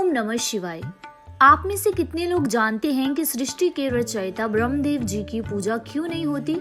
ओम नमः शिवाय। आप में से कितने लोग जानते हैं कि सृष्टि के रचयिता ब्रह्मदेव जी की पूजा क्यों नहीं होती?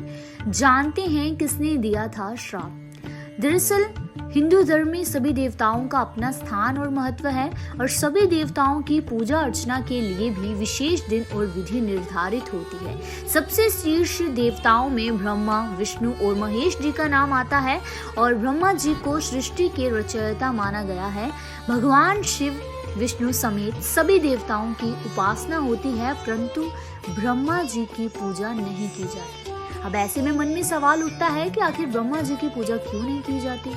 जानते हैं किसने दिया था श्राप? दरअसल हिंदू धर्म में सभी देवताओं का अपना स्थान और महत्व है और सभी देवताओं की पूजा अर्चना के लिए भी विशेष दिन और विधि निर्धारित होती है। सबसे शीर्ष देवताओं में ब्रह्मा, विष्णु और महेश जी का नाम आता है और ब्रह्मा जी को सृष्टि के रचयिता माना गया है। भगवान शिव, विष्णु समेत सभी देवताओं की उपासना होती है, परंतु ब्रह्मा जी की पूजा नहीं की जाती। अब ऐसे में मन में सवाल उठता है कि आखिर ब्रह्मा जी की पूजा क्यों नहीं की जाती?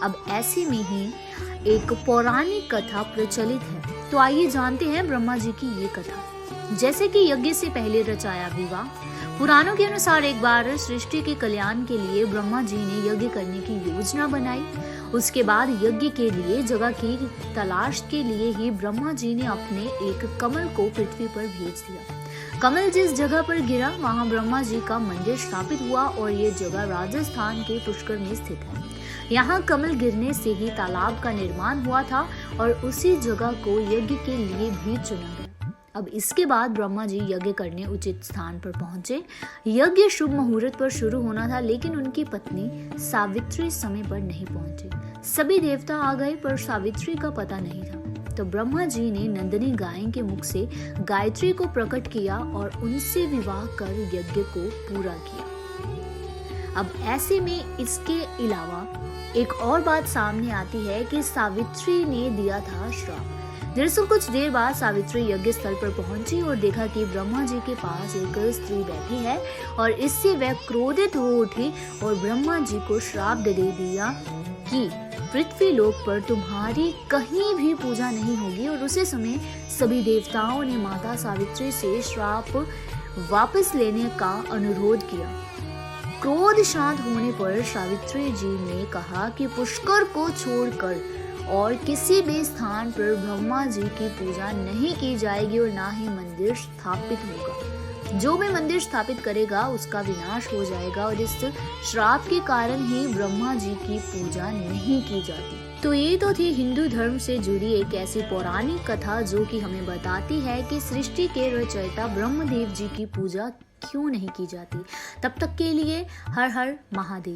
अब ऐसे में ही एक पौराणिक कथा प्रचलित है, तो आइए जानते हैं ब्रह्मा जी की ये कथा। जैसे कि यज्ञ से पहले रचाया विवाह। पुराणों के अनुसार एक बार सृष्टि के कल्याण के लिए ब्रह्मा जी ने यज्ञ करने की योजना बनाई। उसके बाद यज्ञ के लिए जगह की तलाश के लिए ही ब्रह्मा जी ने अपने एक कमल को पृथ्वी पर भेज दिया। कमल जिस जगह पर गिरा वहां ब्रह्मा जी का मंदिर स्थापित हुआ और ये जगह राजस्थान के पुष्कर में स्थित है। यहाँ कमल गिरने से ही तालाब का निर्माण हुआ था और उसी जगह को यज्ञ के लिए भी चुना गया। अब इसके बाद ब्रह्मा जी यज्ञ करने उचित स्थान पर पहुंचे। यज्ञ शुभ मुहूर्त पर शुरू होना था, लेकिन उनकी पत्नी सावित्री समय पर नहीं पहुंची। सभी देवता आ गए पर सावित्री का पता नहीं था। तो ब्रह्मा जी ने नंदिनी गाय के मुख से गायत्री को प्रकट किया और उनसे विवाह कर यज्ञ को पूरा किया। अब ऐसे में इसके अलावा एक और बात सामने आती है कि सावित्री ने दिया था श्राप। दरअसल कुछ देर बाद सावित्री यज्ञ स्थल पर पहुंची और देखा कि ब्रह्मा जी के पास एक स्त्री बैठी है और इससे वह क्रोधित हो उठी और ब्रह्मा जी को श्राप दे दिया कि पृथ्वी लोक पर तुम्हारी कहीं भी पूजा नहीं होगी। और उसी समय सभी देवताओं ने माता सावित्री से श्राप वापस लेने का अनुरोध किया। क्रोध शांत होने पर सावित्री जी ने कहा कि पुष्कर को छोड़कर और किसी भी स्थान पर ब्रह्मा जी की पूजा नहीं की जाएगी और ना ही मंदिर स्थापित होगा। जो भी मंदिर स्थापित करेगा उसका विनाश हो जाएगा और इस श्राप के कारण ही ब्रह्मा जी की पूजा नहीं की जाती। तो ये तो थी हिंदू धर्म से जुड़ी एक ऐसी पौराणिक कथा जो कि हमें बताती है कि सृष्टि के रचयिता ब्रह्मदेव जी की पूजा क्यों नहीं की जाती। तब तक के लिए हर हर महादेव।